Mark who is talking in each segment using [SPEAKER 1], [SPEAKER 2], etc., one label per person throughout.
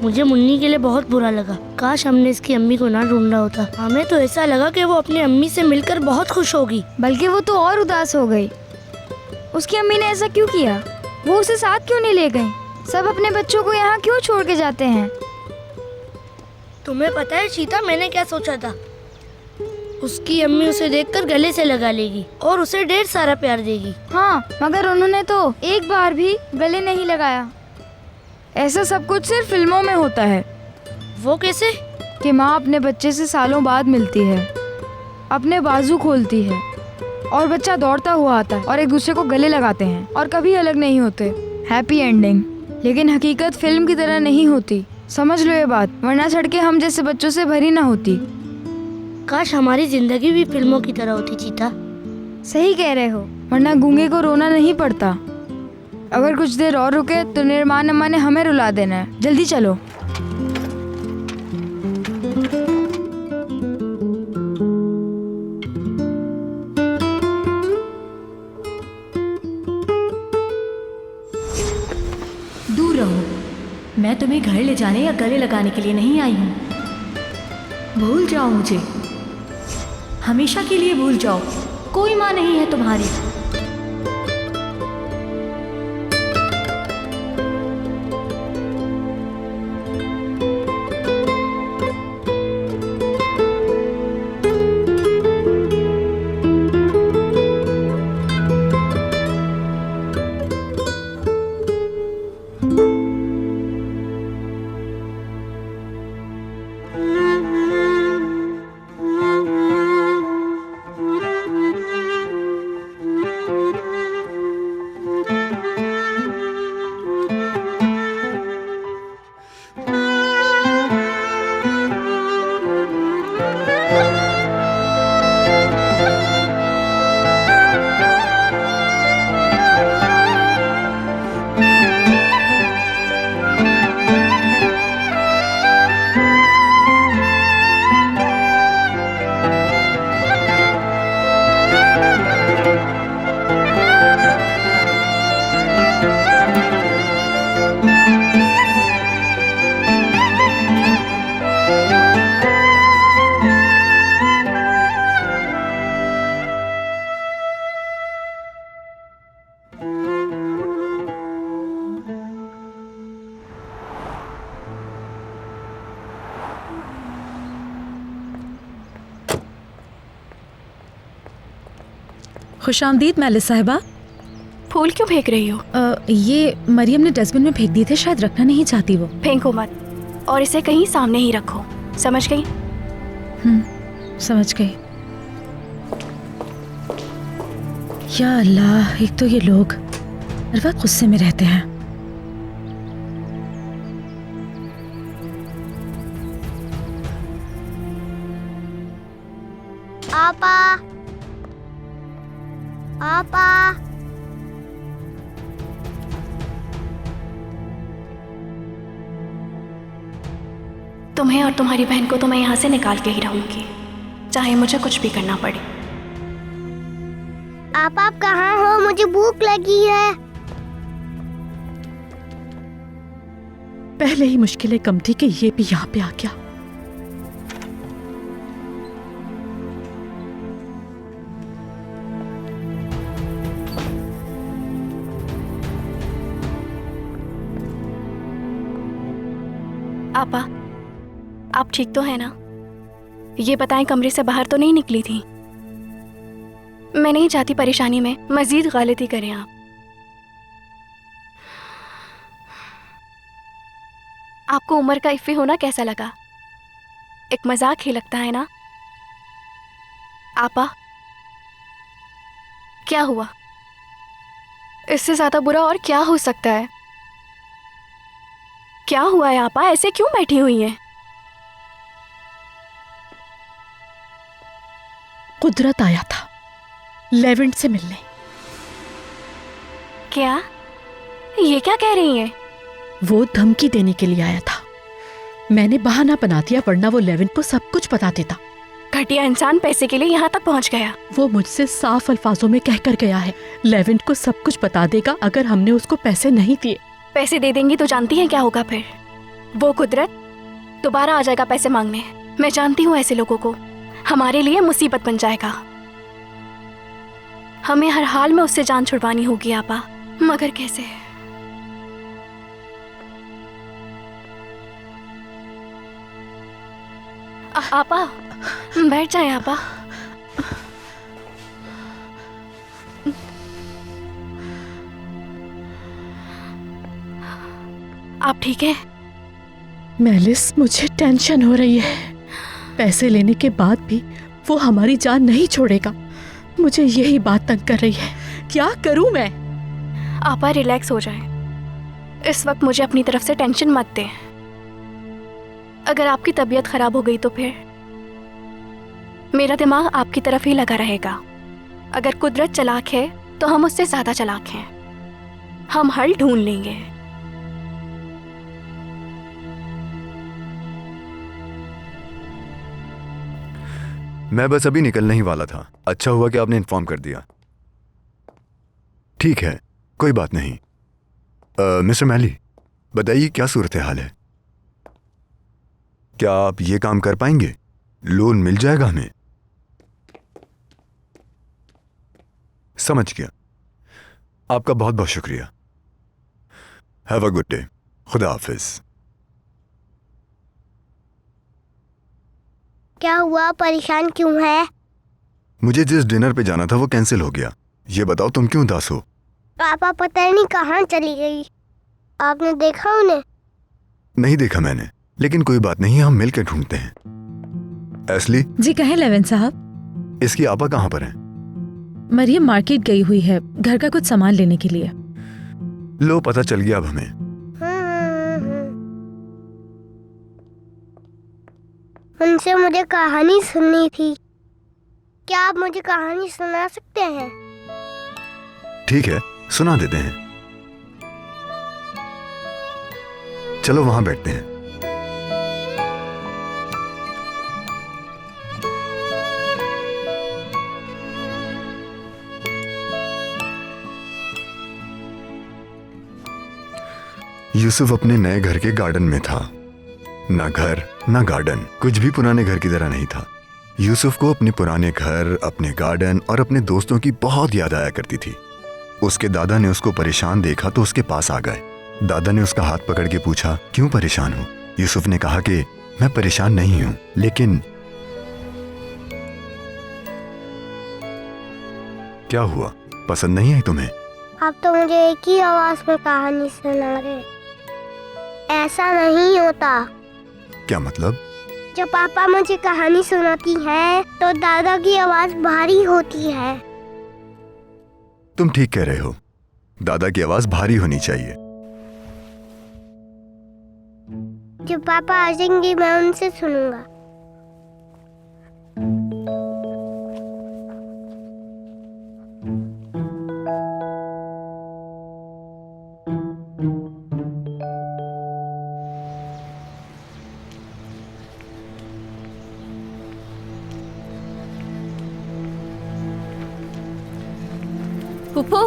[SPEAKER 1] मुझे मुन्नी के लिए बहुत बुरा लगा। काश हमने इसकी अम्मी को ना ढूंढा होता। हमें तो ऐसा लगा कि वो अपनी अम्मी से मिलकर बहुत खुश होगी।
[SPEAKER 2] बल्कि वो तो और उदास हो गई। उसकी अम्मी ने ऐसा क्यों किया? वो उसे साथ क्यों नहीं ले गई? सब अपने बच्चों को यहाँ क्यों छोड़ के जाते हैं?
[SPEAKER 1] तुम्हें पता है चीता, मैंने क्या सोचा था? उसकी अम्मी उसे देखकर गले से लगा लेगी और उसे ढेर सारा प्यार देगी।
[SPEAKER 2] हाँ, मगर उन्होंने तो एक बार भी गले नहीं लगाया। ऐसा सब कुछ सिर्फ फिल्मों में होता है।
[SPEAKER 1] वो कैसे?
[SPEAKER 2] कि माँ अपने बच्चे से सालों बाद मिलती है, अपने बाजू खोलती है और बच्चा दौड़ता हुआ आता है और एक दूसरे को गले लगाते हैं और कभी अलग नहीं होते। Happy ending. लेकिन हकीकत फिल्म की तरह नहीं होती। समझ लो ये बात, वरना सड़कें हम जैसे बच्चों से भरी ना होती।
[SPEAKER 1] काश हमारी जिंदगी भी फिल्मों की तरह होती चीता।
[SPEAKER 2] सही कह रहे हो, वरना गूंगे को रोना नहीं पड़ता। अगर कुछ देर और रुके तो निर्माण अम्मा ने हमें रुला देना है। जल्दी चलो।
[SPEAKER 3] दूर रहो, मैं तुम्हें घर ले जाने या गले लगाने के लिए नहीं आई हूँ। भूल जाओ मुझे, हमेशा के लिए भूल जाओ। कोई माँ नहीं है तुम्हारी।
[SPEAKER 4] खुशामदीद मैलिस साहिबा।
[SPEAKER 5] फूल क्यों फेंक रही हो?
[SPEAKER 4] ये मरियम ने डस्टबिन में फेंक दिए थे, शायद रखना नहीं चाहती वो।
[SPEAKER 5] फेंको मत और इसे कहीं सामने ही रखो, समझ गई?
[SPEAKER 4] समझ गई। या अल्लाह, एक तो ये लोग हर वक्त गुस्से में रहते हैं।
[SPEAKER 6] आपा, आपा,
[SPEAKER 5] तुम्हें और तुम्हारी बहन को तो मैं यहाँ से निकाल के ही रहूंगी, चाहे मुझे कुछ भी करना पड़े।
[SPEAKER 6] आप कहाँ हो? मुझे भूख लगी है।
[SPEAKER 4] पहले ही मुश्किलें कम थी कि ये भी यहाँ पे आ गया।
[SPEAKER 5] आपा, आप ठीक तो है ना? ये बताएं, कमरे से बाहर तो नहीं निकली थी? मैं नहीं चाहती परेशानी में मजीद गलती करें आप। आपको उम्र का इफ़ी होना कैसा लगा? एक मजाक ही लगता है ना? आपा, क्या हुआ? इससे ज्यादा बुरा और क्या हो सकता है? क्या हुआ है आपा? ऐसे क्यों बैठी हुई हैं?
[SPEAKER 4] कुदरत आया था लेवेंट से मिलने।
[SPEAKER 5] क्या? ये क्या कह रही हैं?
[SPEAKER 4] वो धमकी देने के लिए आया था। मैंने बहाना बना दिया, वरना वो लेवेंट को सब कुछ बता देता।
[SPEAKER 5] घटिया इंसान पैसे के लिए यहाँ तक पहुँच गया।
[SPEAKER 4] वो मुझसे साफ अल्फाजों में कहकर गया है, लेवेंट को सब कुछ बता देगा अगर हमने उसको पैसे नहीं दिए।
[SPEAKER 5] पैसे दे देंगी तो जानती हैं क्या होगा फिर? वो कुदरत दोबारा आ जाएगा पैसे मांगने। मैं जानती हूँ ऐसे लोगों को, हमारे लिए मुसीबत बन जाएगा। हमें हर हाल में उससे जान छुड़वानी होगी आपा, मगर कैसे? आपा बैठ जाएं आपा। आप ठीक है?
[SPEAKER 4] मेलिस, मुझे टेंशन हो रही है। पैसे लेने के बाद भी वो हमारी जान नहीं छोड़ेगा। मुझे यही बात तंग कर रही है। क्या करूं मैं?
[SPEAKER 5] आपा रिलैक्स हो जाएं। इस वक्त मुझे अपनी तरफ से टेंशन मत दें। अगर आपकी तबीयत खराब हो गई तो फिर मेरा दिमाग आपकी तरफ ही लगा रहेगा। अगर कुदरत चालाक है तो हम उससे ज्यादा चालाक हैं। हम हल ढूंढ लेंगे।
[SPEAKER 7] मैं बस अभी निकलने ही वाला था। अच्छा हुआ कि आपने इन्फॉर्म कर दिया। ठीक है, कोई बात नहीं। मिस्टर मैली, बताइए क्या सूरत हाल है? क्या आप ये काम कर पाएंगे? लोन मिल जाएगा हमें? समझ गया। आपका बहुत बहुत शुक्रिया। Have a good day. खुदा हाफिज।
[SPEAKER 6] क्या हुआ, परेशान क्यों है?
[SPEAKER 7] मुझे जिस डिनर पे जाना था वो कैंसिल हो गया। ये बताओ तुम क्यों उदास हो?
[SPEAKER 6] पापा पता नहीं कहाँ चली गई। आपने देखा उन्हें?
[SPEAKER 7] नहीं देखा मैंने, लेकिन कोई बात नहीं, हम मिलकर ढूंढते हैं। एस्ली
[SPEAKER 8] जी कहें लेविन साहब।
[SPEAKER 7] इसकी आपा कहाँ पर है?
[SPEAKER 8] मरियम मार्केट गई हुई है घर का कुछ सामान लेने के लिए।
[SPEAKER 7] लो, पता चल गया अब हमें।
[SPEAKER 6] उनसे मुझे कहानी सुननी थी। क्या आप मुझे कहानी सुना सकते हैं?
[SPEAKER 7] ठीक है, सुना देते हैं। चलो वहां बैठते हैं। यूसुफ अपने नए घर के गार्डन में था। ना घर ना गार्डन, कुछ भी पुराने घर की तरह नहीं था। यूसुफ को अपने पुराने घर, अपने गार्डन और अपने दोस्तों की बहुत याद आया करती थी। उसके दादा ने उसको परेशान देखा तो उसके पास आ गए। दादा ने उसका हाथ पकड़ के पूछा, क्यों परेशान हो? यूसुफ ने कहा कि मैं परेशान नहीं हूं, लेकिन क्या हुआ, पसंद नहीं आई तुम्हें?
[SPEAKER 6] आप तो मुझे एक ही आवाज में कहानी सुना रहे। ऐसा नहीं होता।
[SPEAKER 7] क्या मतलब?
[SPEAKER 6] जब पापा मुझे कहानी सुनाती हैं, तो दादा की आवाज भारी होती है।
[SPEAKER 7] तुम ठीक कह रहे हो, दादा की आवाज भारी होनी चाहिए।
[SPEAKER 6] जब पापा आ जाएंगे मैं उनसे सुनूंगा।
[SPEAKER 9] फूफू,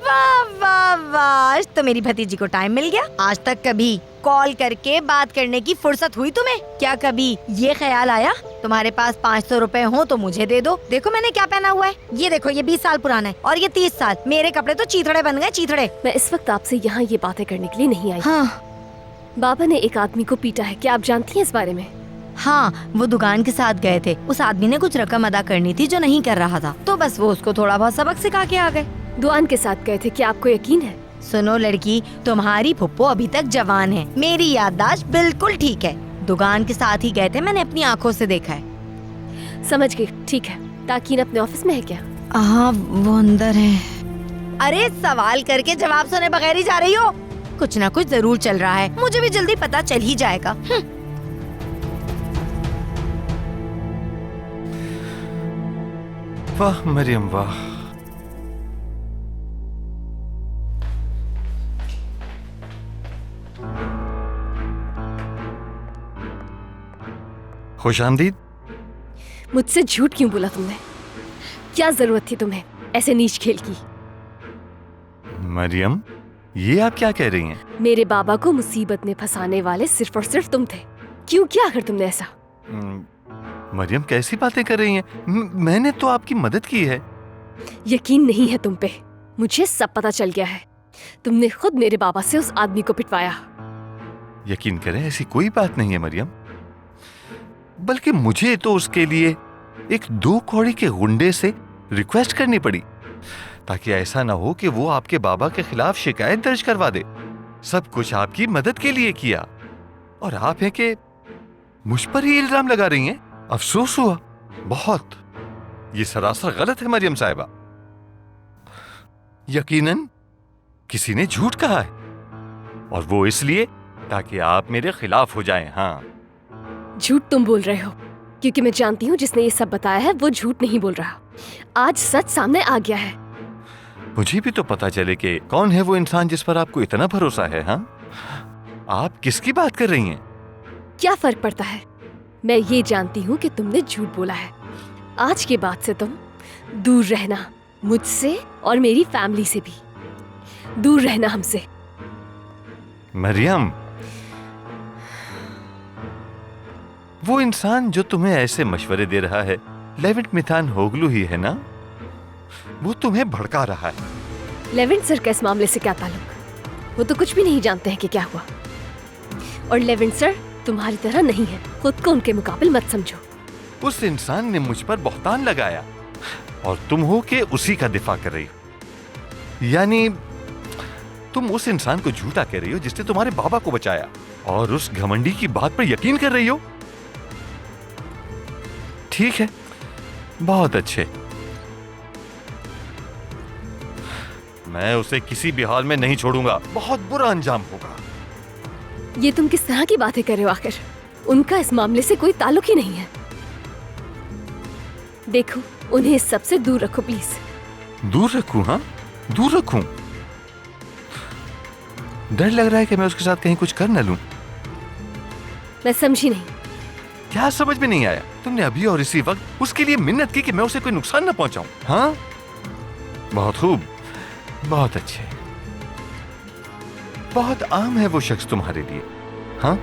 [SPEAKER 9] वाह वाह वाह, आज तो मेरी भतीजी को टाइम मिल गया। आज तक कभी कॉल करके बात करने की फुर्सत हुई तुम्हें? क्या कभी ये ख्याल आया तुम्हारे पास 500 रुपए हो तो मुझे दे दो? देखो मैंने क्या पहना हुआ है, ये देखो, ये 20 साल पुराना है और ये 30 साल। मेरे कपड़े तो चीथड़े बन गए, चीथड़े।
[SPEAKER 3] मैं इस वक्त आपसे यहाँ ये बातें करने के लिए नहीं आई।
[SPEAKER 9] हाँ
[SPEAKER 3] बाबा ने एक आदमी को पीटा है, क्या आप जानती हैं इस बारे में?
[SPEAKER 9] हाँ, वो दुकान के साथ गए थे। उस आदमी ने कुछ रकम अदा करनी थी जो नहीं कर रहा था, तो बस वो उसको थोड़ा बहुत सबक सिखा के आ गए।
[SPEAKER 3] दुकान के साथ गए थे, क्या आपको यकीन है?
[SPEAKER 9] सुनो लड़की, तुम्हारी फुप्पो अभी तक जवान है, मेरी याददाश्त बिल्कुल ठीक है। दुकान के साथ ही गए थे, मैंने अपनी आंखों से देखा है।
[SPEAKER 3] समझ गई, ठीक है। ताकीन अपने ऑफिस में है क्या?
[SPEAKER 9] हाँ, वो अंदर है। अरे सवाल करके जवाब सुने बगैर ही जा रही हो? कुछ ना कुछ जरूर चल रहा है, मुझे भी जल्दी पता चल ही जाएगा।
[SPEAKER 10] वाह मरियम वाह। खुशामदीद।
[SPEAKER 3] मुझसे झूठ क्यों बोला तुमने? क्या जरूरत थी तुम्हें ऐसे नीच खेल की?
[SPEAKER 10] मरियम, ये आप क्या कह रही हैं?
[SPEAKER 11] मेरे बाबा को मुसीबत में फंसाने वाले सिर्फ और सिर्फ तुम थे। क्यों किया आखिर तुमने ऐसा?
[SPEAKER 10] मरियम कैसी बातें कर रही हैं? मैंने तो आपकी मदद की है।
[SPEAKER 11] यकीन नहीं है तुम पे। मुझे सब पता चल गया है। तुमने खुद मेरे बाबा से उस आदमी को पिटवाया।
[SPEAKER 10] यकीन करें, ऐसी कोई बात नहीं है मरियम। बल्कि मुझे तो उसके लिए एक 2 कौड़ी के गुंडे से रिक्वेस्ट करनी पड़ी, ताकि ऐसा ना हो कि वो आपके बाबा के खिलाफ शिकायत दर्ज करवा दे। सब कुछ आपकी मदद के लिए किया, और आप हैं कि मुझ पर ही इल्जाम लगा रही हैं। अफसोस हुआ बहुत। ये सरासर गलत है मरियम साहिबा। यकीनन किसी ने झूठ कहा है, और वो इसलिए ताकि आप मेरे खिलाफ हो जाएं। हाँ,
[SPEAKER 11] झूठ तुम बोल रहे हो, क्योंकि मैं जानती हूँ जिसने ये सब बताया है वो झूठ नहीं बोल रहा। आज सच सामने आ गया है।
[SPEAKER 10] मुझे भी तो पता चले कि कौन है वो इंसान जिस पर आपको इतना भरोसा है। हाँ, आप किसकी बात कर रही हैं?
[SPEAKER 11] क्या फर्क पड़ता है? मैं ये जानती हूँ कि तुमने झूठ बोला है। आज के बाद से तुम दूर रहना, मुझसे और मेरी फैमिली से भी दूर रहना, हमसे।
[SPEAKER 10] मरियम, वो इंसान जो तुम्हें ऐसे मशवरे दे रहा है लेविट मिथान होगलू ही है ना? वो तुम्हें भड़का रहा है।
[SPEAKER 11] लेविट सर का इस मामले से क्या ताल्लुक? वो तो कुछ भी नहीं जानते हैं कि क्या हुआ। और लेविट सर तुम्हारी तरह नहीं है, खुद को उनके मुकाबिल मत समझो।
[SPEAKER 10] उस इंसान ने मुझ पर बहतान लगाया, और तुम हो के उसी का दिफा कर रही हो। यानी तुम उस इंसान को झूठा कह रही हो जिसने तुम्हारे बाबा को बचाया, और उस घमंडी की बात पर यकीन कर रही हो। ठीक है, बहुत अच्छे। मैं उसे किसी भी हाल में नहीं छोड़ूंगा। बहुत बुरा अंजाम होगा।
[SPEAKER 11] ये तुम किस तरह की बातें कर रहे हो? आखिर उनका इस मामले से कोई ताल्लुक ही नहीं है। देखो, उन्हें इस सब से दूर रखो प्लीज।
[SPEAKER 10] दूर रखूं? हाँ, दूर रखूं? डर लग रहा है कि मैं उसके साथ कहीं कुछ कर न लूं।
[SPEAKER 11] मैं समझी नहीं।
[SPEAKER 10] क्या समझ में नहीं आया? तुमने अभी और इसी वक्त उसके लिए मिन्नत की कि मैं उसे कोई नुकसान न पहुंचाऊं। हाँ, बहुत खूब, बहुत अच्छे। बहुत आम है वो शख्स तुम्हारे लिए। हाँ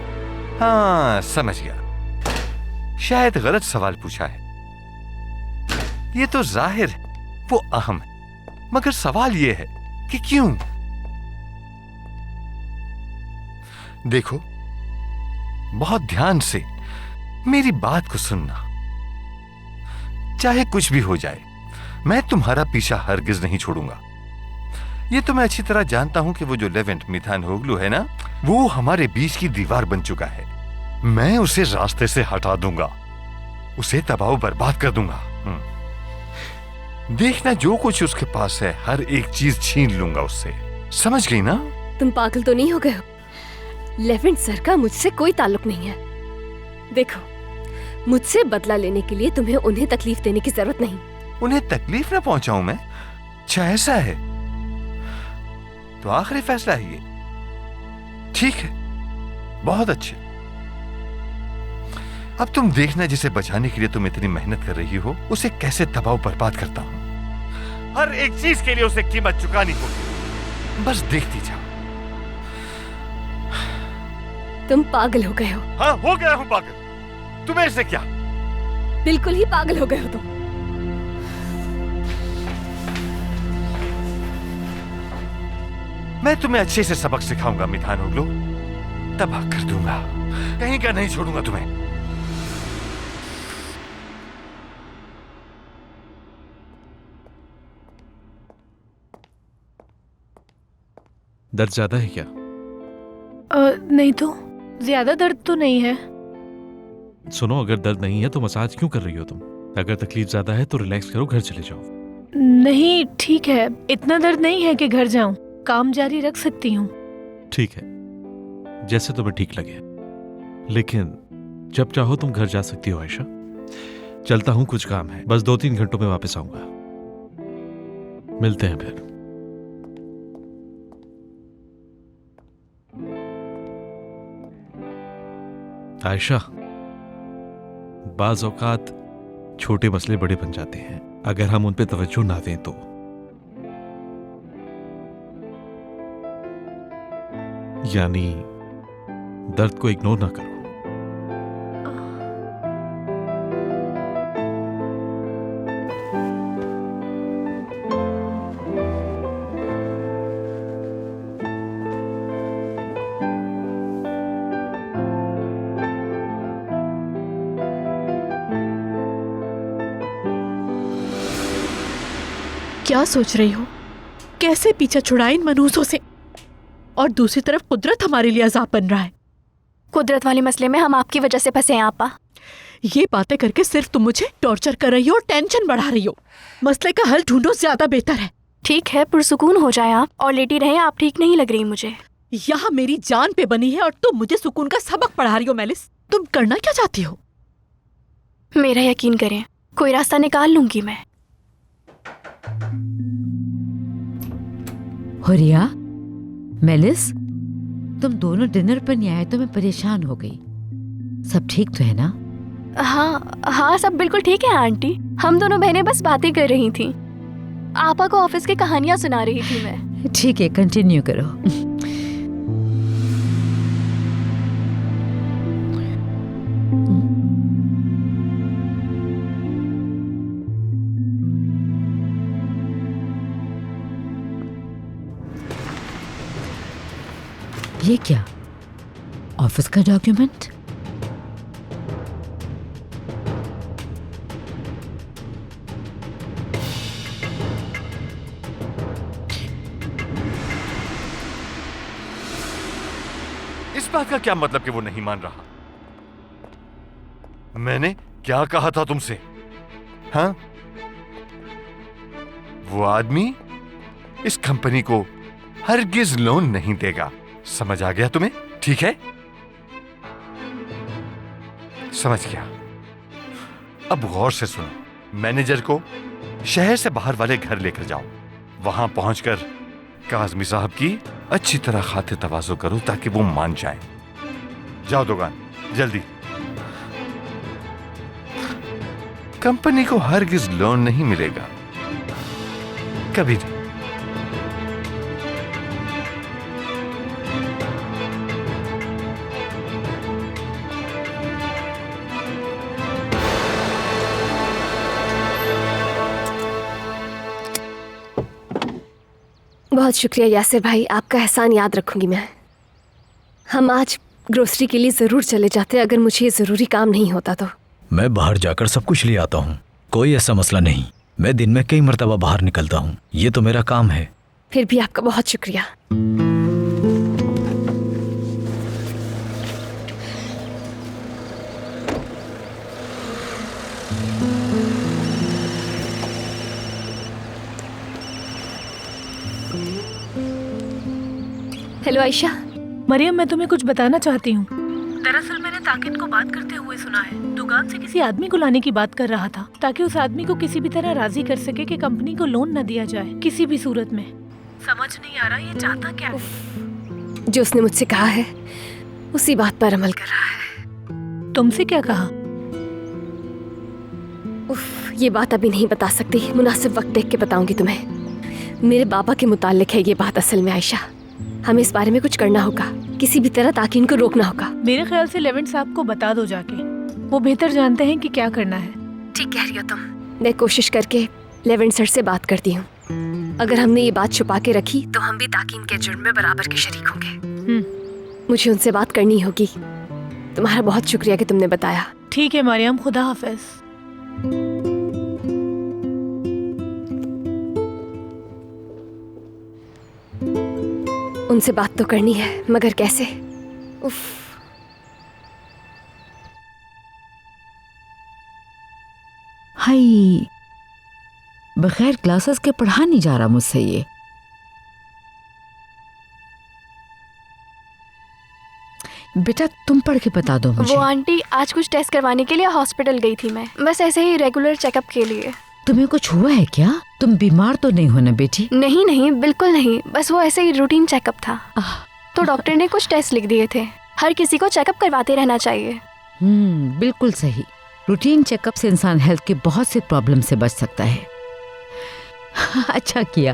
[SPEAKER 10] हाँ, समझ गया। शायद गलत सवाल पूछा है। ये तो जाहिर है वो अहम है, मगर सवाल ये है कि क्यों? देखो, बहुत ध्यान से मेरी बात को सुनना। चाहे कुछ भी हो जाए, मैं तुम्हारा पीछा हरगिज नहीं छोड़ूंगा। ये तो मैं अच्छी तरह जानता हूं कि वो जो लेवेंट मिथान होगलू है ना, वो हमारे बीच की दीवार बन चुका है। मैं उसे रास्ते से हटा दूंगा, उसे तबाह बर्बाद कर दूंगा। देखना, जो कुछ उसके पास है हर एक चीज छीन लूंगा उससे। समझ गई ना?
[SPEAKER 11] तुम पागल तो नहीं हो गए हो? लेवेंट सर का मुझसे कोई ताल्लुक नहीं है। देखो, मुझसे बदला लेने के लिए तुम्हें उन्हें तकलीफ देने की जरूरत नहीं।
[SPEAKER 10] उन्हें तकलीफ न पहुंचाऊं मैं? अच्छा ऐसा है तो आखिरी फैसला है ये। ठीक है, बहुत अच्छे। अब तुम देखना, जिसे बचाने के लिए तुम इतनी मेहनत कर रही हो, उसे कैसे तबाह बर्बाद करता हूं। हर एक चीज के लिए उसे कीमत चुकानी होगी। बस देखती जाओ।
[SPEAKER 11] तुम पागल हो गए हो।
[SPEAKER 10] हाँ, हो गया हूं पागल। तुम्हें से क्या?
[SPEAKER 11] बिल्कुल ही पागल हो गए हो तुम।
[SPEAKER 10] मैं तुम्हें अच्छे से सबक सिखाऊंगा मिथान होगलू। तबाह कर दूंगा, कहीं का नहीं छोड़ूंगा तुम्हें।
[SPEAKER 12] दर्द ज्यादा है क्या?
[SPEAKER 4] नहीं तो, ज्यादा दर्द तो नहीं है।
[SPEAKER 12] सुनो, अगर दर्द नहीं है तो मसाज क्यों कर रही हो तुम? अगर तकलीफ ज्यादा है तो रिलैक्स करो, घर चले जाओ।
[SPEAKER 4] नहीं, ठीक है, इतना दर्द नहीं है कि घर जाऊं। काम जारी रख सकती हूँ।
[SPEAKER 12] ठीक है, जैसे तुम्हें ठीक लगे। लेकिन जब चाहो तुम घर जा सकती हो आयशा। चलता हूँ, कुछ काम है। बस 2-3 घंटों में वापस आऊंगा। मिलते हैं फिर। आयशा, बाज औकात छोटे मसले बड़े बन जाते हैं अगर हम उन पे तवज्जो ना दें तो। यानी दर्द को इग्नोर ना करो।
[SPEAKER 4] क्या सोच रही हो? कैसे पीछा छुड़ाए इन मनहूसों से? और दूसरी तरफ कुदरत हमारे लिए अजाब बन रहा है।
[SPEAKER 5] कुदरत वाले मसले में हम आपकी वजह से फंसे हैं आपा।
[SPEAKER 4] ये बातें करके सिर्फ तुम मुझे टॉर्चर कर रही हो और टेंशन बढ़ा रही हो। मसले का हल ढूंढो, ज्यादा बेहतर है।
[SPEAKER 5] ठीक है, पुरसुकून हो जाए आप और लेटी रहें। आप ठीक नहीं लग रही मुझे।
[SPEAKER 4] यहाँ मेरी जान पे बनी है और तुम मुझे सुकून का सबक पढ़ा रही हो। मेलिस, तुम करना क्या चाहती हो?
[SPEAKER 5] मेरा यकीन करें, कोई रास्ता निकाल लूंगी मैं।
[SPEAKER 13] हुरिया, मेलिस, तुम दोनों डिनर पर नहीं आए तो मैं परेशान हो गई। सब ठीक तो है ना?
[SPEAKER 5] हाँ, सब बिल्कुल ठीक है आंटी। हम दोनों बहनें बस बातें कर रही थी। आपा को ऑफिस की कहानियां सुना रही थी मैं।
[SPEAKER 13] ठीक है, कंटिन्यू करो। ये क्या? ऑफिस का डॉक्यूमेंट?
[SPEAKER 10] इस बात का क्या मतलब कि वो नहीं मान रहा? मैंने क्या कहा था तुमसे? हाँ? वो आदमी इस कंपनी को हरगिज लोन नहीं देगा। समझ आ गया तुम्हें? ठीक है, समझ गया। अब गौर से सुनो। मैनेजर को शहर से बाहर वाले घर लेकर जाओ। वहां पहुंचकर काज़मी साहब की अच्छी तरह खातिर तवाज़ो करो ताकि वो मान जाए। जाओ दुकान, जल्दी। कंपनी को हरगिज लोन नहीं मिलेगा, कभी नहीं।
[SPEAKER 11] बहुत शुक्रिया यासिर भाई, आपका एहसान याद रखूंगी मैं। हम आज ग्रोसरी के लिए ज़रूर चले जाते अगर मुझे ये ज़रूरी काम नहीं होता तो।
[SPEAKER 14] मैं बाहर जाकर सब कुछ ले आता हूँ, कोई ऐसा मसला नहीं। मैं दिन में कई मर्तबा बाहर निकलता हूँ, ये तो मेरा काम है।
[SPEAKER 11] फिर भी आपका बहुत शुक्रिया। हेलो आयशा।
[SPEAKER 8] मरियम, मैं तुम्हें कुछ बताना चाहती हूँ। दरअसल मैंने ताकिद को बात करते हुए सुना है। दुकान से किसी आदमी को लाने की बात कर रहा था ताकि उस आदमी को किसी भी तरह राजी कर सके कि कंपनी को लोन न दिया जाए किसी भी सूरत में। समझ नहीं आ रहा ये चाहता क्या है।
[SPEAKER 11] जो उसने मुझसे कहा है उसी बात पर अमल कर रहा है।
[SPEAKER 8] तुमसे क्या कहा?
[SPEAKER 11] ये बात अभी नहीं बता सकती, मुनासिब वक्त देख के बताऊंगी तुम्हें। मेरे बाबा के मुताल्लिक है ये बात असल में आयशा। हमें इस बारे में कुछ करना होगा, किसी भी तरह ताकीन को रोकना होगा।
[SPEAKER 8] मेरे ख्याल से लेवेंट साहब को बता दो जाके, वो बेहतर जानते हैं कि क्या करना है।
[SPEAKER 11] ठीक कह रही हो तुम। मैं कोशिश करके लेवेंट सर से बात करती हूँ। अगर हमने ये बात छुपा के रखी तो हम भी ताकीन के जुर्म में बराबर के शरीक होंगे। मुझे उनसे बात करनी होगी। तुम्हारा बहुत शुक्रिया कि तुमने बताया।
[SPEAKER 8] ठीक है मरियम, खुदा हाफिज।
[SPEAKER 11] उनसे बात तो करनी है मगर कैसे? उफ।
[SPEAKER 13] हाय, बगैर क्लासेस के पढ़ा नहीं जा रहा मुझसे ये। बेटा तुम पढ़ के बता दो मुझे।
[SPEAKER 5] वो आंटी आज कुछ टेस्ट करवाने के लिए हॉस्पिटल गई थी मैं, बस ऐसे ही रेगुलर चेकअप के लिए।
[SPEAKER 13] तुम्हें कुछ हुआ है क्या? तुम बीमार तो नहीं हो ना बेटी?
[SPEAKER 5] नहीं नहीं, बिल्कुल नहीं, बस वो ऐसे ही रूटीन चेकअप था। तो डॉक्टर ने कुछ टेस्ट लिख दिए थे। हर किसी को चेकअप करवाते रहना चाहिए।
[SPEAKER 13] बिल्कुल सही। रूटीन चेकअप से इंसान हेल्थ के बहुत से प्रॉब्लम से बच सकता है। अच्छा किया।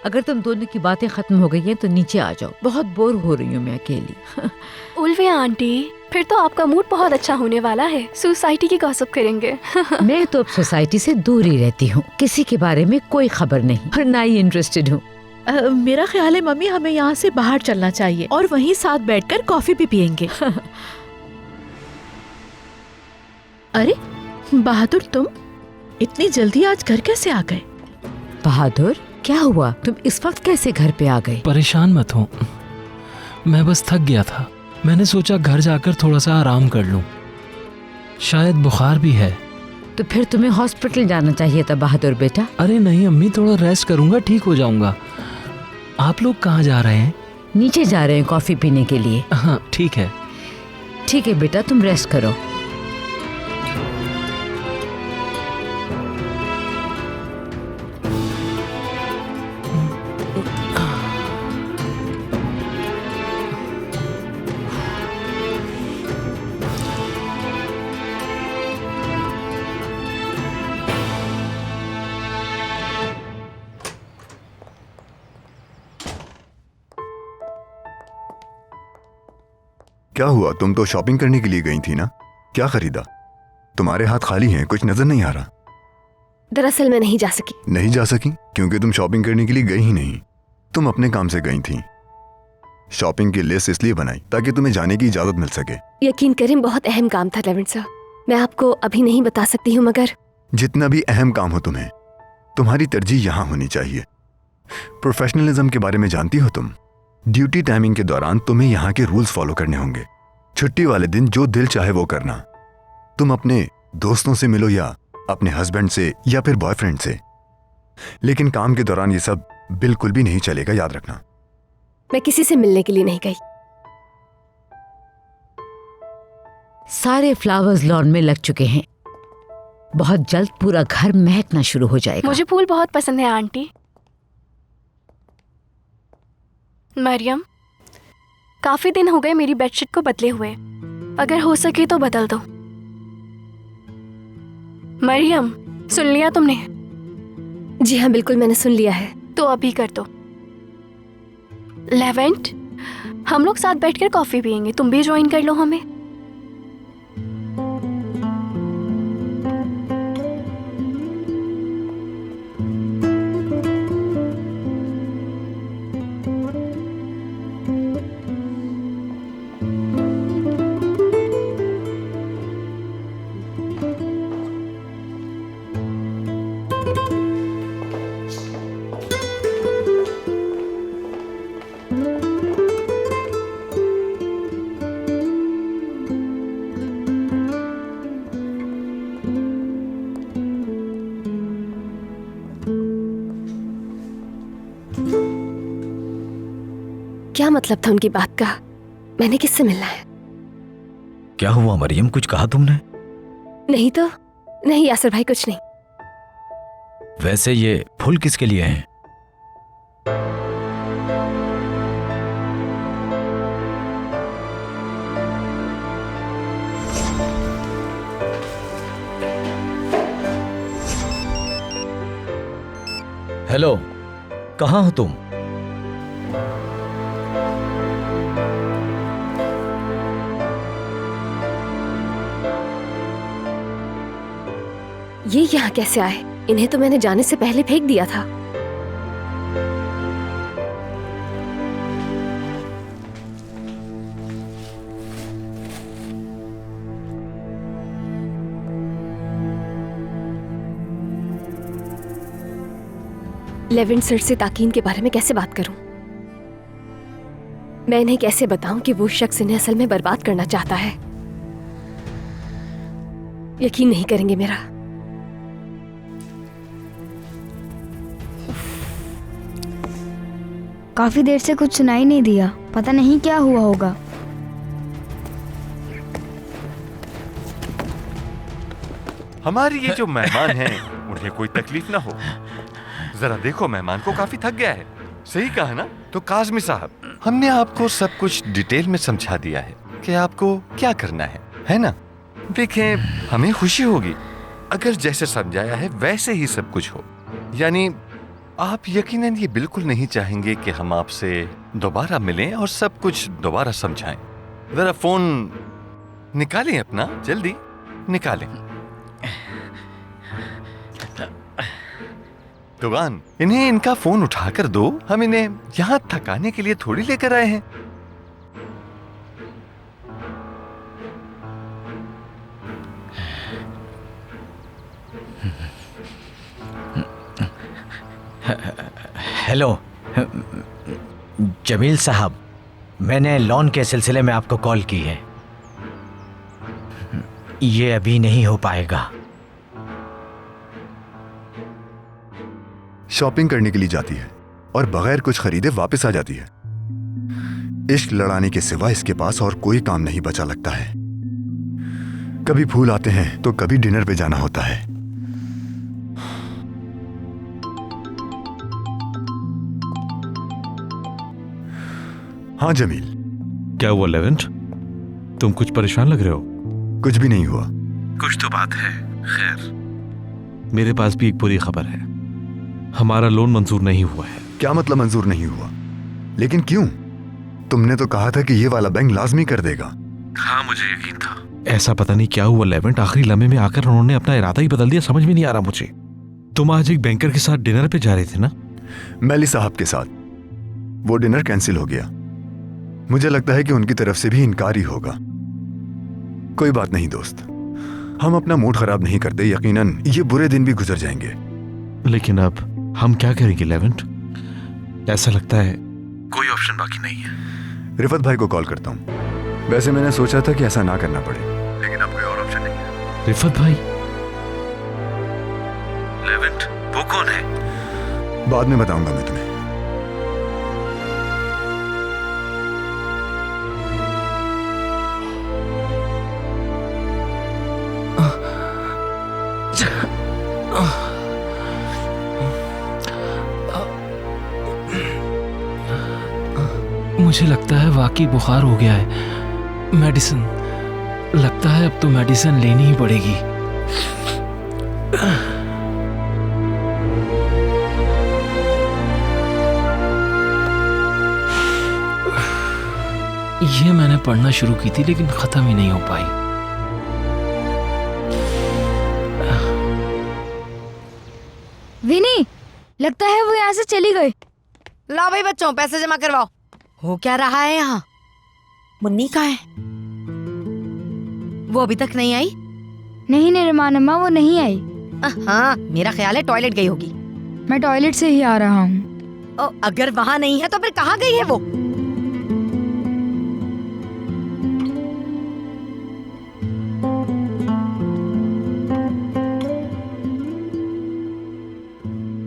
[SPEAKER 13] अगर तुम दोनों की बातें खत्म हो गई हैं तो नीचे आ जाओ, बहुत बोर हो रही हूँ मैं अकेली।
[SPEAKER 5] उल्फिया आंटी, फिर तो आपका मूड बहुत अच्छा होने वाला है। सोसाइटी की गॉसिप करेंगे।
[SPEAKER 13] मैं तो अब सोसाइटी से दूर ही रहती हूँ, किसी के बारे में कोई खबर नहीं और ना ही इंटरेस्टेड हूँ।
[SPEAKER 4] मेरा ख्याल है मम्मी हमें यहाँ से बाहर चलना चाहिए और वहीं साथ बैठकर कॉफी भी पियेंगे। अरे बहादुर, तुम इतनी जल्दी आज घर कैसे आ गए?
[SPEAKER 13] बहादुर, क्या हुआ? तुम इस वक्त कैसे घर पे आ गए?
[SPEAKER 15] परेशान मत हो, मैं बस थक गया था। मैंने सोचा घर जाकर थोड़ा सा आराम कर लूं, शायद बुखार भी है।
[SPEAKER 13] तो फिर तुम्हें हॉस्पिटल जाना चाहिए था बहादुर बेटा।
[SPEAKER 15] अरे नहीं अम्मी, थोड़ा रेस्ट करूंगा, ठीक हो जाऊंगा। आप लोग कहाँ जा रहे हैं?
[SPEAKER 13] नीचे जा रहे हैं कॉफी पीने के लिए।
[SPEAKER 15] हाँ ठीक है।
[SPEAKER 13] ठीक है बेटा, तुम रेस्ट करो।
[SPEAKER 7] क्या हुआ? तुम तो शॉपिंग करने के लिए गई थी ना, क्या खरीदा? तुम्हारे हाथ खाली हैं, कुछ नजर नहीं आ रहा।
[SPEAKER 11] दरअसल मैं नहीं जा सकी।
[SPEAKER 7] नहीं जा सकी क्योंकि तुम शॉपिंग करने के लिए गई ही नहीं, तुम अपने काम से गई थी। शॉपिंग की लिस्ट इसलिए बनाई ताकि तुम्हें जाने की इजाजत मिल सके।
[SPEAKER 11] यकीन करें बहुत अहम काम था लेवेंट सर, मैं आपको अभी नहीं बता सकती हूँ, मगर
[SPEAKER 7] जितना भी अहम काम हो तुम्हें, तुम्हारी तरजीह यहाँ होनी चाहिए। प्रोफेशनलिज्म के बारे में जानती हो तुम? ड्यूटी टाइमिंग के दौरान तुम्हें यहाँ के रूल्स फॉलो करने होंगे। छुट्टी वाले दिन जो दिल चाहे वो करना। तुम अपने दोस्तों से मिलो या अपने हस्बैंड से या फिर बॉयफ्रेंड से, लेकिन काम के दौरान ये सब बिल्कुल भी नहीं चलेगा, याद रखना।
[SPEAKER 11] मैं किसी से मिलने के लिए नहीं गई।
[SPEAKER 13] सारे फ्लावर्स लॉन में लग चुके हैं, बहुत जल्द पूरा घर महकना शुरू हो जाएगा।
[SPEAKER 5] मुझे फूल बहुत पसंद है आंटी। मरियम, काफी दिन हो गए मेरी बेडशीट को बदले हुए, अगर हो सके तो बदल दो। मरियम, सुन लिया तुमने?
[SPEAKER 11] जी हाँ बिल्कुल, मैंने सुन लिया है।
[SPEAKER 5] तो अभी कर दो। लेवेंट, हम लोग साथ बैठकर कॉफी पियेंगे, तुम भी ज्वाइन कर लो हमें।
[SPEAKER 11] क्या मतलब था उनकी बात का? मैंने किससे मिलना है?
[SPEAKER 14] क्या हुआ मरियम, कुछ कहा तुमने?
[SPEAKER 11] नहीं तो नहीं यासर भाई, कुछ नहीं।
[SPEAKER 14] वैसे ये फूल किसके लिए हैं? हेलो, कहाँ हो तुम?
[SPEAKER 11] ये यहाँ कैसे आए? इन्हें तो मैंने जाने से पहले फेंक दिया था। लेवेंट सर से ताकीन के बारे में कैसे बात करूं? मैं इन्हें कैसे बताऊं कि वो शख्स इन्हें असल में बर्बाद करना चाहता है? यकीन नहीं करेंगे मेरा।
[SPEAKER 2] काफी देर से कुछ सुनाई नहीं दिया, पता नहीं क्या हुआ होगा।
[SPEAKER 10] हमारी ये जो मेहमान हैं, उन्हें कोई तकलीफ ना हो। जरा देखो, मेहमान को काफी थक गया है। सही कहा ना? तो काज़मी साहब, हमने आपको सब कुछ डिटेल में समझा दिया है कि आपको क्या करना है ना? देखें, हमें खुशी होगी अगर जैसे समझाया है वैसे ही सब कुछ हो। यानी आप यकीनन ये बिल्कुल नहीं चाहेंगे कि हम आपसे दोबारा मिलें और सब कुछ दोबारा समझाएं। जरा फोन निकालें अपना, जल्दी निकालें। दुगान, इन्हें इनका फोन उठाकर दो, हम इन्हें यहाँ थकाने के लिए थोड़ी लेकर आए हैं।
[SPEAKER 14] हेलो जमील साहब, मैंने लोन के सिलसिले में आपको कॉल की है। ये अभी नहीं हो पाएगा।
[SPEAKER 7] शॉपिंग करने के लिए जाती है और बगैर कुछ खरीदे वापस आ जाती है। इश्क लड़ाने के सिवा इसके पास और कोई काम नहीं बचा लगता है। कभी फूल आते हैं तो कभी डिनर पे जाना होता है। हाँ जमील।
[SPEAKER 12] क्या हुआ लेवेंट? तुम कुछ परेशान लग रहे हो।
[SPEAKER 7] कुछ भी नहीं हुआ।
[SPEAKER 12] कुछ तो बात है। खैर, मेरे पास भी एक बुरी खबर है। हमारा लोन मंजूर नहीं हुआ है।
[SPEAKER 7] क्या मतलब मंजूर नहीं हुआ? लेकिन क्यों? तुमने तो कहा था कि ये वाला बैंक लाजमी कर देगा।
[SPEAKER 12] हाँ, मुझे यकीन था। ऐसा पता नहीं क्या हुआ लेवेंट, आखिरी लम्हे में आकर उन्होंने अपना इरादा ही बदल दिया। समझ में नहीं आ रहा मुझे। तुम आज एक बैंकर के साथ डिनर पे जा रहे थे ना?
[SPEAKER 7] मैली साहब के साथ। वो डिनर कैंसिल हो गया। मुझे लगता है कि उनकी तरफ से भी इनकार ही होगा। कोई बात नहीं दोस्त, हम अपना मूड खराब नहीं करते। यकीनन ये बुरे दिन भी गुजर जाएंगे।
[SPEAKER 12] लेकिन अब हम क्या करेंगे लेवेंट? ऐसा लगता है कोई ऑप्शन बाकी नहीं है।
[SPEAKER 7] रिफत भाई को कॉल करता हूँ। वैसे मैंने सोचा था कि ऐसा ना करना पड़े, लेकिन अब कोई और ऑप्शन नहीं है।
[SPEAKER 12] रिफत भाई? लेवेंट, वो कौन है?
[SPEAKER 7] बाद में बताऊंगा मैं तुम्हें।
[SPEAKER 15] मुझे लगता है वाकई बुखार हो गया है। मेडिसिन, लगता है अब तो मेडिसिन लेनी ही पड़ेगी। ये मैंने पढ़ना शुरू की थी लेकिन खत्म ही नहीं हो पाई।
[SPEAKER 2] विनी, लगता है वो यहाँ से चली गई।
[SPEAKER 9] लाओ भाई बच्चों, पैसे जमा करवाओ। हो क्या रहा है यहाँ? मुन्नी कहाँ है? वो अभी तक नहीं आई?
[SPEAKER 2] नहीं निरमान अम्मा, वो नहीं आई।
[SPEAKER 9] हाँ, मेरा ख्याल है टॉयलेट गई होगी।
[SPEAKER 2] मैं टॉयलेट से ही आ रहा हूँ।
[SPEAKER 9] अगर वहाँ नहीं है तो फिर कहाँ गई है वो?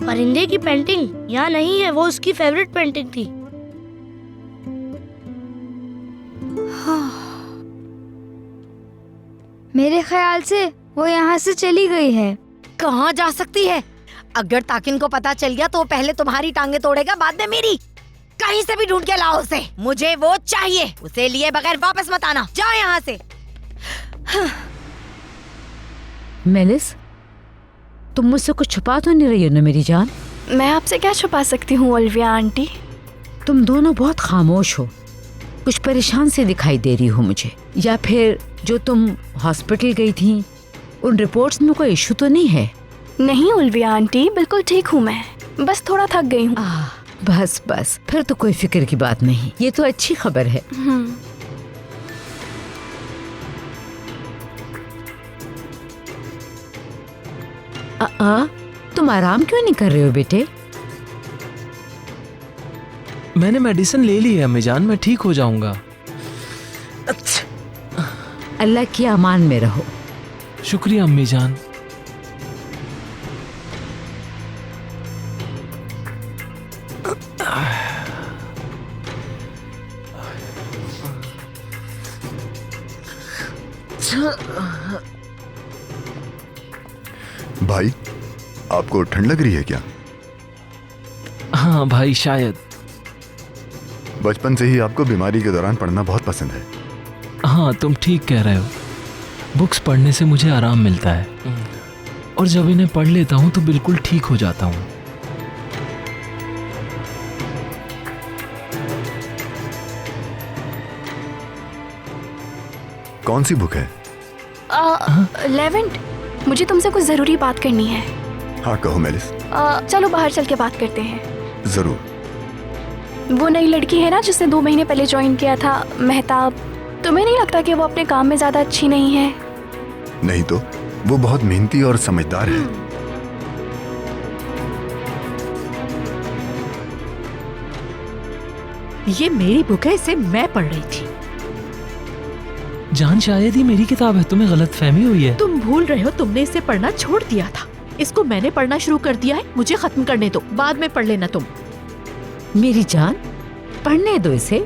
[SPEAKER 1] परिंदे की पेंटिंग यहाँ नहीं है, वो उसकी फेवरेट पेंटिंग थी।
[SPEAKER 2] मेरे ख्याल से वो यहाँ से चली गई है।
[SPEAKER 9] कहाँ जा सकती है? अगर ताकिन को पता चल गया तो वो पहले तुम्हारी टांगे तोड़ेगा, बाद में मेरी। कहीं से भी ढूंढ के लाओ उसे, मुझे वो चाहिए। उसे लिए बगैर वापस मत आना। जाओ यहाँ से।
[SPEAKER 13] मेलिस, तुम मुझसे कुछ छुपा तो नहीं रही हो ना मेरी जान?
[SPEAKER 5] मैं आपसे क्या छुपा सकती हूँ ओलिविया आंटी?
[SPEAKER 13] तुम दोनों बहुत खामोश हो, कुछ परेशान से दिखाई दे रही हो मुझे। या फिर जो तुम हॉस्पिटल गई थी, उन रिपोर्ट्स में कोई इशू तो नहीं है?
[SPEAKER 5] नहीं ओलिविया आंटी, बिल्कुल ठीक हूँ मैं, बस थोड़ा थक गई हूँ।
[SPEAKER 13] बस बस, फिर तो कोई फिक्र की बात नहीं। ये तो अच्छी खबर है। तुम आराम क्यों नहीं कर रहे हो बेटे?
[SPEAKER 15] मैंने मेडिसिन ले ली है अम्मी जान, मैं ठीक हो जाऊंगा।
[SPEAKER 13] अच्छा, अल्लाह की अमान में रहो।
[SPEAKER 15] शुक्रिया अम्मी जान।
[SPEAKER 7] भाई, आपको ठंड लग रही है क्या?
[SPEAKER 15] हाँ भाई, शायद।
[SPEAKER 7] बचपन से ही आपको बीमारी के दौरान पढ़ना बहुत पसंद है।
[SPEAKER 15] हाँ, तुम ठीक कह रहे हो। बुक्स पढ़ने से मुझे आराम मिलता है और जब इन्हें पढ़ लेता हूँ तो बिल्कुल ठीक हो जाता हूँ।
[SPEAKER 7] कौन सी बुक है?
[SPEAKER 5] लेवेंट, मुझे तुमसे कुछ जरूरी बात करनी है।
[SPEAKER 7] हाँ कहो मेलिस।
[SPEAKER 5] चलो बाहर चल के बात करते हैं।
[SPEAKER 7] जरूर।
[SPEAKER 5] वो नई लड़की है ना जिसने 2 महीने पहले ज्वाइन किया था, मेहताब, तुम्हें नहीं लगता कि वो अपने काम में ज्यादा अच्छी नहीं है?
[SPEAKER 7] नहीं तो, वो बहुत मेहनती और समझदार है।
[SPEAKER 4] ये मेरी बुक है, इसे मैं पढ़ रही थी।
[SPEAKER 15] जान, शायद ही मेरी किताब है, तुम्हें गलत फहमी हुई है।
[SPEAKER 4] तुम भूल रहे हो, तुमने इसे पढ़ना छोड़ दिया था। इसको मैंने पढ़ना शुरू कर दिया है, मुझे खत्म करने दो, बाद में पढ़ लेना तुम।
[SPEAKER 13] मेरी जान, पढ़ने दो इसे,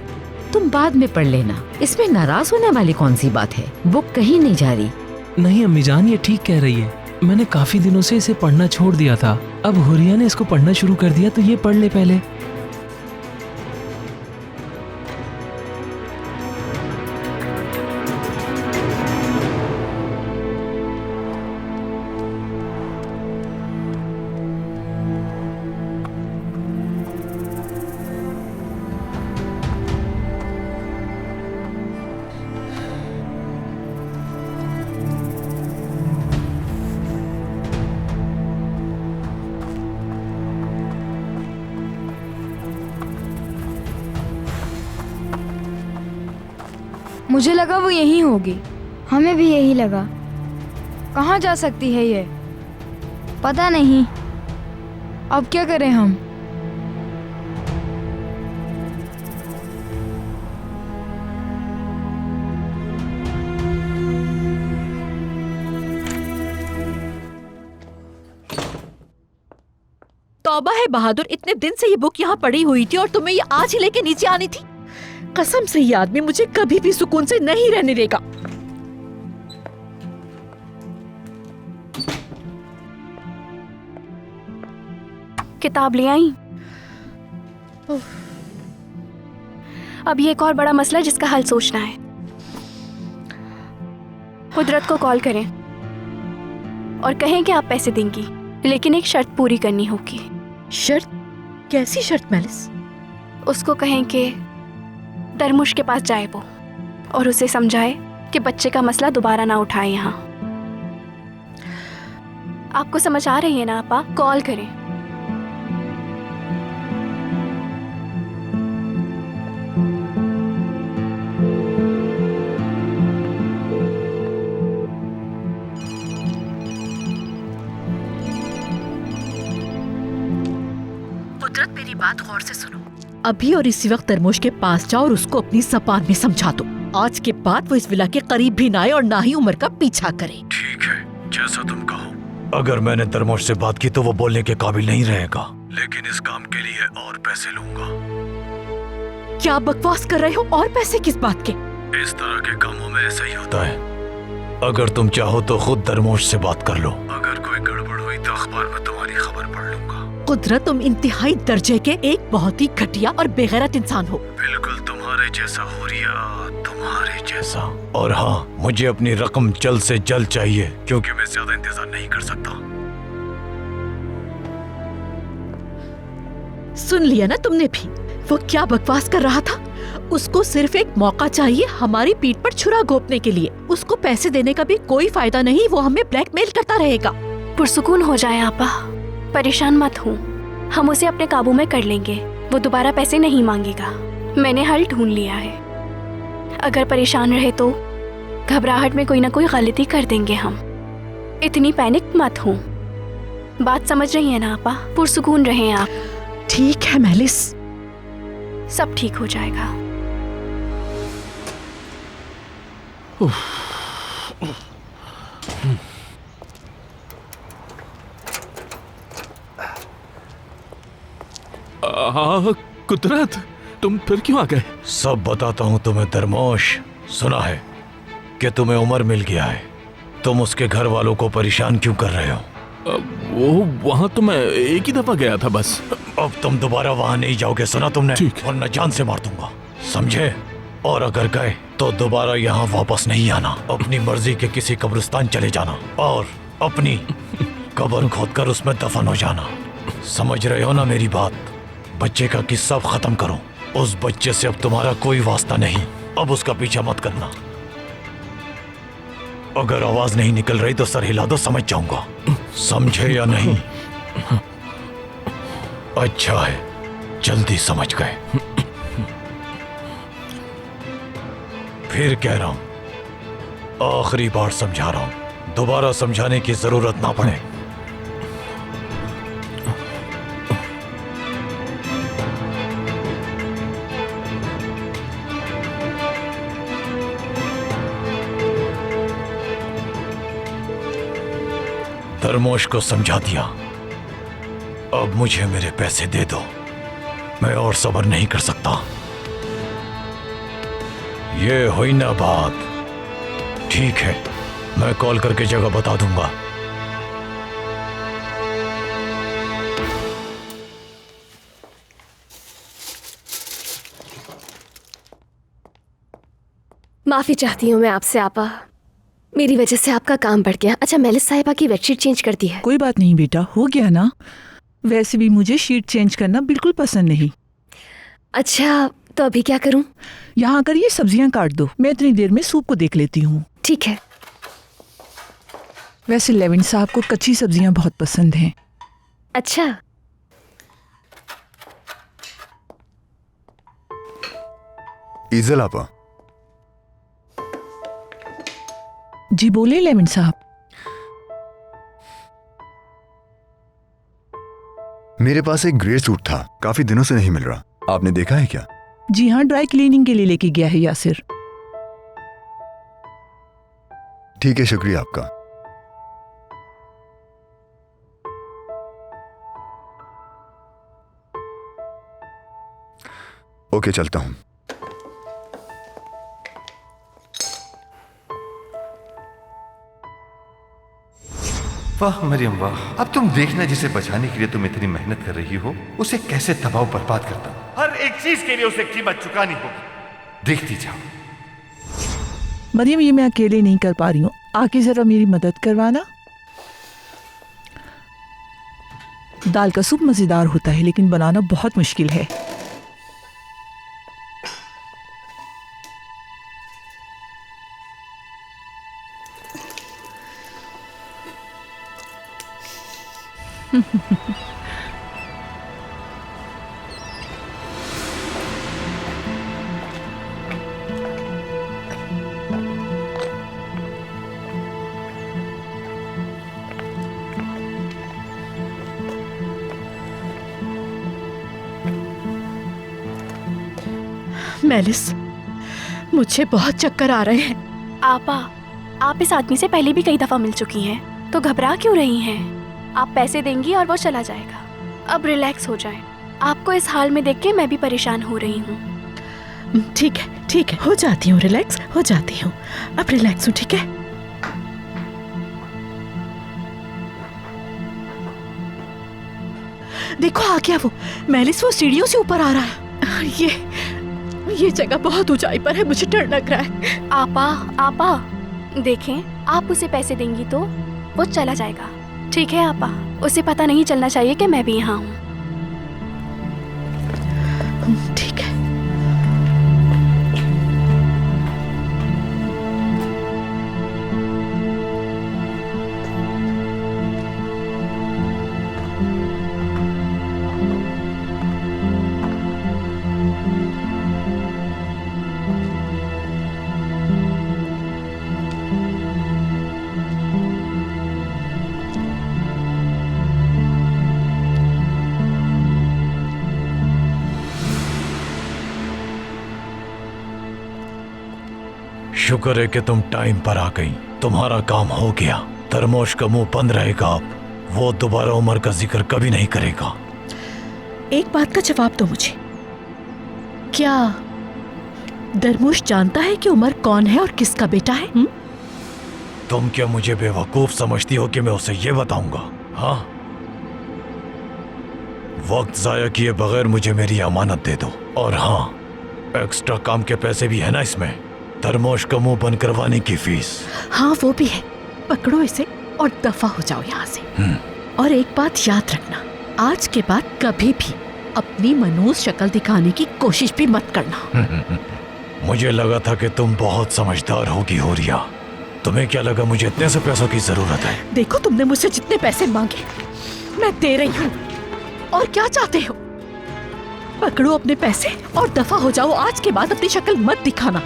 [SPEAKER 13] तुम बाद में पढ़ लेना। इसमें नाराज होने वाली कौन सी बात है? बुक कहीं नहीं जा रही।
[SPEAKER 15] नहीं अम्मी जान, ये ठीक कह रही है। मैंने काफी दिनों से इसे पढ़ना छोड़ दिया था, अब हुरिया ने इसको पढ़ना शुरू कर दिया, तो ये पढ़ ले पहले।
[SPEAKER 2] मुझे लगा वो यहीं होगी। हमें भी यही लगा। कहाँ जा सकती है ये? पता नहीं। अब क्या करें हम?
[SPEAKER 4] तौबा है बहादुर, इतने दिन से ये बुक यहाँ पड़ी हुई थी और तुम्हें ये आज ही लेके नीचे आनी थी। कसम से ये आदमी मुझे कभी भी सुकून से नहीं रहने देगा।
[SPEAKER 5] किताब ले आई। अब ये एक और बड़ा मसला है जिसका हल सोचना है। कुदरत को कॉल करें और कहें कि आप पैसे देंगी, लेकिन एक शर्त पूरी करनी होगी।
[SPEAKER 4] शर्त? कैसी शर्त मेलिस?
[SPEAKER 5] उसको कहें कि दरमुश के पास जाए वो और उसे समझाए कि बच्चे का मसला दोबारा ना उठाए यहाँ। आपको समझ आ रही है ना आपा? कॉल करें।
[SPEAKER 4] कुदरत, मेरी बात गौर से सुनो। अभी और इसी वक्त तरमोश के पास जाओ और उसको अपनी ज़बान में समझा दो। आज के बाद वो इस विला के करीब भी ना आए और ना ही उमर का पीछा करे।
[SPEAKER 14] ठीक है, जैसा तुम कहो। अगर मैंने तरमोश से बात की तो वो बोलने के काबिल नहीं रहेगा, लेकिन इस काम के लिए और पैसे लूंगा।
[SPEAKER 4] क्या बकवास कर रहे हो? और पैसे किस बात के?
[SPEAKER 14] इस तरह के कामों में ऐसा ही होता है। अगर तुम चाहो तो खुद तरमोश से बात कर लो। अगर कोई गड़बड़ हुई तो अखबार में तुम्हारी खबर पढ़ लूंगा।
[SPEAKER 4] कुदरत, तुम इंतहाई दर्जे के एक बहुत ही घटिया और बेगैरत इंसान हो।
[SPEAKER 14] बिल्कुल तुम्हारे जैसा हुरिया, तुम्हारे जैसा। और हाँ, मुझे अपनी रकम जल्द से जल्द चाहिए, क्योंकि मैं ज्यादा इंतजार नहीं कर सकता।
[SPEAKER 4] सुन लिया ना तुमने भी, वो क्या बकवास कर रहा था। उसको सिर्फ एक मौका चाहिए हमारी पीठ पर छुरा घोंपने के लिए। उसको पैसे देने का भी कोई फायदा नहीं, वो हमें ब्लैकमेल करता रहेगा।
[SPEAKER 5] पुरसुकून हो जाए आपा, परेशान मत हो, हम उसे अपने काबू में कर लेंगे। वो दोबारा पैसे नहीं मांगेगा। मैंने हल ढूंढ लिया है। अगर परेशान रहे तो घबराहट में कोई ना कोई गलती कर देंगे हम। इतनी पैनिक मत हो। बात समझ रही है ना आपा? पुरसुकून रहें आप।
[SPEAKER 4] ठीक है मेलिस,
[SPEAKER 5] सब ठीक हो जाएगा।
[SPEAKER 12] कुदरत, तुम फिर क्यों आ गए?
[SPEAKER 14] सब बताता हूँ तुम्हें तरमोश। सुना है कि तुम्हें उमर मिल गया है, तुम उसके घर वालों को परेशान क्यों कर रहे हो?
[SPEAKER 12] वो वहाँ तो मैं एक ही दफा गया था बस।
[SPEAKER 14] अब तुम दोबारा वहाँ नहीं जाओगे, सुना तुमने? वरना जान से मार दूंगा, समझे? और अगर गए तो दोबारा यहाँ वापस नहीं आना। अपनी मर्जी के किसी कब्रिस्तान चले जाना और अपनी कब्र खोदकर उसमें दफन हो जाना। समझ रहे हो ना मेरी बात? बच्चे का किस्सा खत्म करो। उस बच्चे से अब तुम्हारा कोई वास्ता नहीं। अब उसका पीछा मत करना। अगर आवाज नहीं निकल रही तो सर हिला दो, समझ जाऊंगा। समझे या नहीं? अच्छा है, जल्दी समझ गए। फिर कह रहा हूं, आखिरी बार समझा रहा हूं, दोबारा समझाने की जरूरत ना पड़े। धर्मोश को समझा दिया, अब मुझे मेरे पैसे दे दो, मैं और सब्र नहीं कर सकता। ये हुई ना बात। ठीक है, मैं कॉल करके जगह बता दूंगा।
[SPEAKER 11] माफी चाहती हूँ मैं आपसे आपा, मेरी वजह से आपका काम बढ़ गया। अच्छा, मेलिस साहिबा की बेडशीट चेंज कर दी है?
[SPEAKER 16] कोई बात नहीं बेटा, हो गया ना। वैसे भी मुझे शीट चेंज करना बिल्कुल पसंद नहीं।
[SPEAKER 11] अच्छा, तो अभी क्या करूं?
[SPEAKER 16] यहाँ आकर ये सब्जियां काट दो, मैं इतनी देर में सूप को देख लेती हूँ।
[SPEAKER 11] ठीक है।
[SPEAKER 16] वैसे लेविन साहब को कच्ची सब्जियां बहुत पसंद हैं।
[SPEAKER 11] अच्छा।
[SPEAKER 7] ईजल आपा।
[SPEAKER 16] जी बोले लेविन साहब।
[SPEAKER 7] मेरे पास एक ग्रे सूट था, काफी दिनों से नहीं मिल रहा, आपने देखा है क्या?
[SPEAKER 16] जी हाँ, ड्राई क्लीनिंग के लिए लेके गया है यासिर।
[SPEAKER 7] ठीक है, शुक्रिया आपका। ओके, चलता हूं।
[SPEAKER 10] वाह मरियम वाह, अब तुम देखना जिसे बचाने के लिए तुम इतनी मेहनत कर रही हो उसे कैसे तबाह बर्बाद करता हूं। हर एक चीज के लिए उसे कीमत चुकानी होगी, देखती जाओ।
[SPEAKER 16] मरियम, ये मैं अकेले नहीं कर पा रही हूँ, आके जरा मेरी मदद करवाना। दाल का सूप मजेदार होता है लेकिन बनाना बहुत मुश्किल है।
[SPEAKER 4] मेलिस, मुझे बहुत चक्कर आ रहे हैं।
[SPEAKER 5] आपा, आप इस आदमी से पहले भी कई दफा मिल चुकी हैं, तो घबरा क्यों रही हैं? आप पैसे देंगी और वो चला जाएगा। अब रिलैक्स हो जाएं। आपको इस हाल में देख के मैं भी परेशान हो रही हूँ।
[SPEAKER 4] ठीक है, ठीक है, हो जाती हूँ, रिलैक्स हो जाती हूँ। अब रिलैक्स हूँ, ठीक है। देखो आ गया वो, मेलिस वो सीढ़ियों से ऊपर आ रहा है। ये जगह बहुत ऊंचाई पर है, मुझे डर लग रहा है।
[SPEAKER 5] आपा, देखें, आप उसे पैसे देंगी तो वो चला जाएगा, ठीक है आपा? उसे पता नहीं चलना चाहिए कि मैं भी यहाँ हूँ।
[SPEAKER 4] ठीक है।
[SPEAKER 14] शुक्र है कि तुम टाइम पर आ गई, तुम्हारा काम हो गया। धर्मोश का मुंह बंद रहेगा, अब वो दोबारा उमर का जिक्र कभी नहीं करेगा।
[SPEAKER 4] एक बात का जवाब दो मुझे, क्या धर्मोश जानता है कि उमर कौन है और किसका बेटा है?
[SPEAKER 14] तुम क्या मुझे बेवकूफ समझती हो कि मैं उसे ये बताऊंगा? हाँ, वक्त जाया किए बगैर मुझे मेरी अमानत दे दो। और हाँ, एक्स्ट्रा काम के पैसे भी है ना इसमें, धर्मोश का मुंह बंद करवाने की फीस।
[SPEAKER 4] हाँ वो भी है, पकड़ो इसे और दफा हो जाओ यहाँ से। और एक बात याद रखना, आज के बाद कभी भी अपनी मनोज शक्ल दिखाने की कोशिश भी मत करना।
[SPEAKER 14] मुझे लगा था कि तुम बहुत समझदार होगी होरिया, तुम्हें क्या लगा मुझे इतने से पैसों की जरूरत है?
[SPEAKER 4] देखो, तुमने मुझसे जितने पैसे मांगे मैं दे रही हूँ। और क्या चाहते हो? पकड़ो अपने पैसे और दफा हो जाओ। आज के बाद अपनी शक्ल मत दिखाना।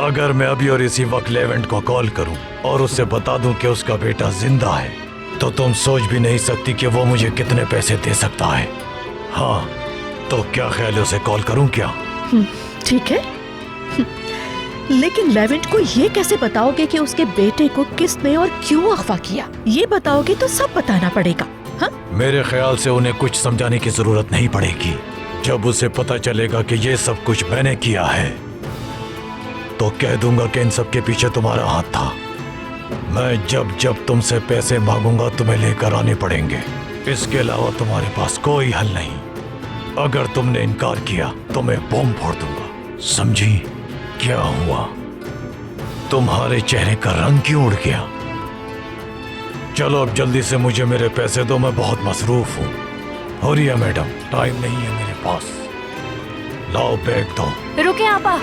[SPEAKER 14] अगर मैं अभी और इसी वक्त लेवेंट को कॉल करूं और उससे बता दूं कि उसका बेटा जिंदा है, तो तुम सोच भी नहीं सकती कि वो मुझे कितने पैसे दे सकता है। हाँ, तो क्या ख्याल है, उसे कॉल करूं क्या?
[SPEAKER 4] ठीक है, लेकिन लेवेंट को ये कैसे बताओगे कि उसके बेटे को किसने और क्यों अगवा किया? ये बताओगे तो सब बताना पड़ेगा। हाँ?
[SPEAKER 14] मेरे ख्याल से उन्हें कुछ समझाने की जरूरत नहीं पड़ेगी। जब उसे पता चलेगा कि ये सब कुछ मैंने किया है, तो कह दूंगा कि इन सब के पीछे तुम्हारा हाथ था। मैं जब जब तुमसे पैसे मांगूंगा तुम्हें लेकर आने पड़ेंगे। इसके अलावा तुम्हारे पास कोई हल नहीं। अगर तुमने इनकार किया तो मैं बम फोड़ दूंगा। समझी? क्या हुआ? तुम्हारे चेहरे का रंग क्यों उड़ गया? चलो अब जल्दी से मुझे मेरे पैसे दो, मैं बहुत मसरूफ हूँ। हो रही है मैडम, टाइम नहीं है मेरे पास। लाओ बैग दो।
[SPEAKER 5] रुके आपा।